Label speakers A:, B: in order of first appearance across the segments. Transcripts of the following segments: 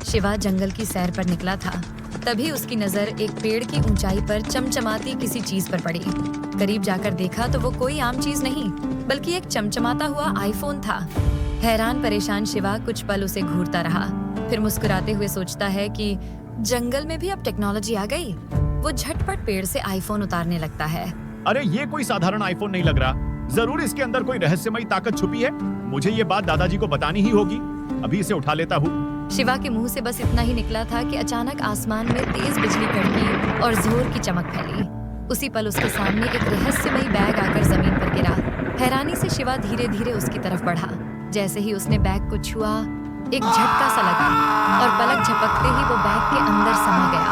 A: शिवा जंगल की सैर पर निकला था। तभी उसकी नजर एक पेड़ की ऊंचाई पर चमचमाती किसी चीज पर पड़ी। करीब जाकर देखा तो वो कोई आम चीज नहीं, बल्कि एक चमचमाता हुआ आईफोन था। हैरान परेशान शिवा कुछ पल उसे घूरता रहा, फिर मुस्कुराते हुए सोचता है कि जंगल में भी अब टेक्नोलॉजी आ गई। वो झटपट पेड़ से आईफोन उतारने लगता है।
B: अरे ये कोई साधारण आईफोन नहीं लग रहा, जरूर इसके अंदर कोई रहस्यमयी ताकत छुपी है। मुझे ये बात दादाजी को बतानी ही होगी। अभी इसे उठा लेता हूँ।
A: शिवा के मुंह से बस इतना ही निकला था कि अचानक आसमान में तेज बिजली कड़की और जोर की चमक फैली। उसी पल उसके सामने एक रहस्यमयी बैग आकर जमीन पर गिरा। हैरानी से शिवा धीरे धीरे उसकी तरफ बढ़ा। जैसे ही उसने बैग को छुआ, एक झटका सा लगा और पलक झपकते ही वो बैग के अंदर समा गया।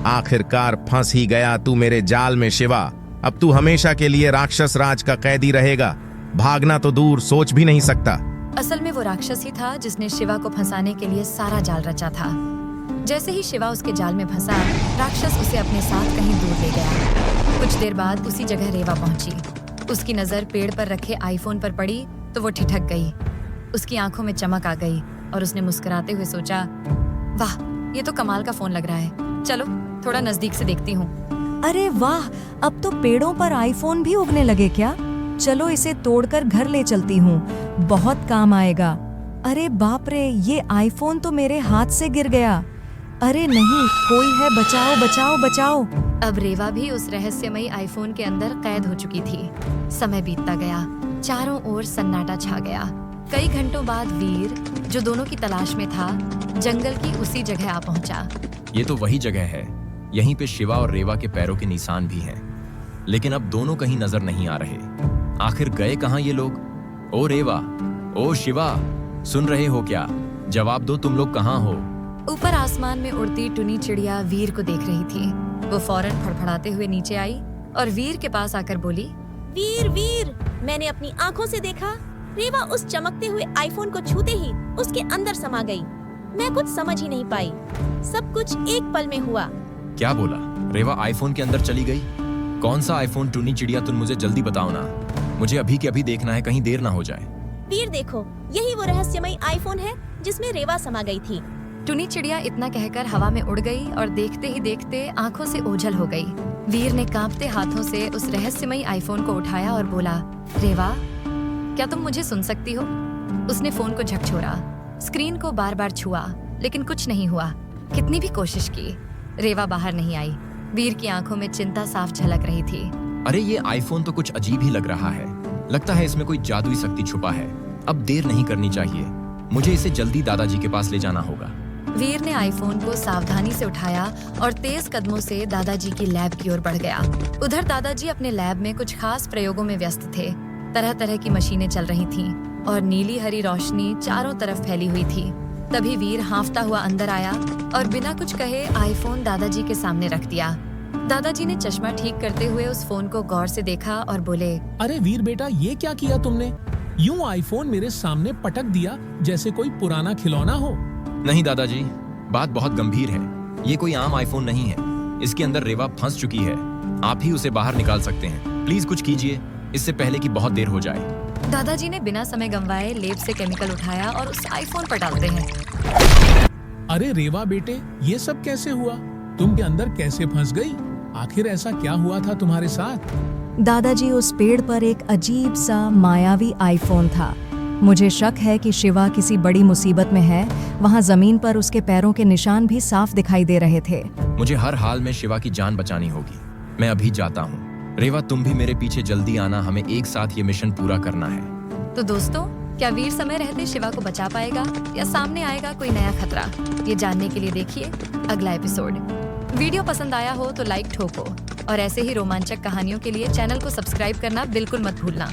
C: आखिरकार फंस ही गया तू मेरे जाल में शिवा। अब तू हमेशा के लिए राक्षस राज का कैदी रहेगा। भागना तो दूर सोच भी नहीं सकता।
A: असल में वो राक्षस ही था जिसने शिवा को फंसाने के लिए सारा जाल रचा था। जैसे ही शिवा उसके जाल में फंसा, राक्षस उसे अपने साथ कहीं दूर ले गया। कुछ देर बाद उसी जगह रेवा पहुंची। उसकी नजर पेड़ पर रखे आईफोन पर पड़ी तो वो ठिठक गई। उसकी आंखों में चमक आ गई और उसने मुस्कुराते हुए सोचा, वाह, ये तो कमाल का फोन लग रहा है। चलो थोड़ा नजदीक से देखती हूँ।
D: अरे वाह, अब तो पेड़ों पर आईफोन भी उगने लगे क्या? चलो इसे तोड़कर घर ले चलती हूँ, बहुत काम आएगा। अरे बाप रे, ये आईफोन तो मेरे हाथ से गिर गया। अरे नहीं, कोई है, बचाओ बचाओ बचाओ।
A: अब रेवा भी उस रहस्यमयी आईफोन के अंदर कैद हो चुकी थी। समय बीतता गया, चारों ओर सन्नाटा छा गया। कई घंटों बाद वीर, जो दोनों की तलाश में था, जंगल की उसी जगह आ पहुंचा।
E: ये तो वही जगह है। यहीं पे शिवा और रेवा के पैरों के निशान भी हैं, लेकिन अब दोनों कहीं नजर नहीं आ रहे। आखिर गए कहाँ ये लोग? ओ रेवा, ओ शिवा, सुन रहे हो क्या? जवाब दो, तुम लोग कहाँ हो?
A: ऊपर आसमान में उड़ती टुनी चिड़िया वीर को देख रही थी। वो फौरन फड़फड़ाते हुए नीचे आई और वीर के पास आकर बोली,
F: वीर वीर, मैंने अपनी आंखों से देखा। रेवा उस चमकते हुए आईफोन को छूते ही उसके अंदर समा गई। मैं कुछ समझ ही नहीं पाई। सब कुछ एक पल में हुआ।
E: क्या बोला? रेवा आईफोन के अंदर चली गई? कौन सा आईफोन टुनी चिड़िया, तुम मुझे जल्दी बताओ ना। मुझे अभी के अभी देखना है, कहीं देर ना हो जाए।
F: वीर देखो, यही वो रहस्यमयी आईफोन है जिसमें रेवा समा गई थी।
A: टुनी चिड़िया इतना कहकर हवा में उड़ गई और देखते ही देखते आंखों से ओझल हो गई। वीर ने कांपते हाथों से उस रहस्यमयी आईफोन को उठाया और बोला, रेवा, क्या तुम मुझे सुन सकती हो? उसने फोन को झकझोरा, स्क्रीन को बार बार छुआ, लेकिन कुछ नहीं हुआ। कितनी भी कोशिश की, रेवा बाहर नहीं आई। वीर की आंखों में चिंता साफ झलक रही थी।
E: अरे ये आईफोन तो कुछ अजीब ही लग रहा है। लगता है इसमें कोई जादुई शक्ति छुपा है। अब देर नहीं करनी चाहिए, मुझे इसे जल्दी दादाजी के पास ले जाना होगा।
A: वीर ने आईफोन को सावधानी से उठाया और तेज कदमों से दादाजी की लैब की ओर बढ़ गया। उधर दादाजी अपने लैब में कुछ खास प्रयोगों में व्यस्त थे। तरह तरह की मशीनें चल रही थीं और नीली हरी रोशनी चारों तरफ फैली हुई थी। तभी वीर हांफता हुआ अंदर आया और बिना कुछ कहे आईफोन दादाजी के सामने रख दिया। दादाजी ने चश्मा ठीक करते हुए उस फोन को गौर से देखा और बोले,
G: अरे वीर बेटा, ये क्या किया तुमने? यूं आईफोन मेरे सामने पटक दिया जैसे कोई पुराना खिलौना हो।
E: नहीं दादाजी, बात बहुत गंभीर है। ये कोई आम आईफोन नहीं है। इसके अंदर रेवा फंस चुकी है। आप ही उसे बाहर निकाल सकते हैं। प्लीज कुछ कीजिए, इससे पहले कि बहुत देर हो जाए।
A: दादाजी ने बिना समय गंवाए लेब से केमिकल उठाया और उस आईफोन पर डालते हैं।
G: अरे रेवा बेटे, ये सब कैसे हुआ? तुम के अंदर कैसे फंस गई? आखिर ऐसा क्या हुआ था तुम्हारे साथ?
D: दादाजी, उस पेड़ पर एक अजीब सा मायावी आईफोन था। मुझे शक है कि शिवा किसी बड़ी मुसीबत में है। वहाँ जमीन पर उसके पैरों के निशान भी साफ दिखाई दे रहे थे।
E: मुझे हर हाल में शिवा की जान बचानी होगी। मैं अभी जाता हूँ। रेवा, तुम भी मेरे पीछे जल्दी आना। हमें एक साथ ये मिशन पूरा करना है।
A: तो दोस्तों, क्या वीर समय रहते शिवा को बचा पाएगा या सामने आएगा कोई नया खतरा? ये जानने के लिए देखिए अगला एपिसोड। वीडियो पसंद आया हो तो लाइक ठोको और ऐसे ही रोमांचक कहानियों के लिए चैनल को सब्सक्राइब करना बिल्कुल मत भूलना।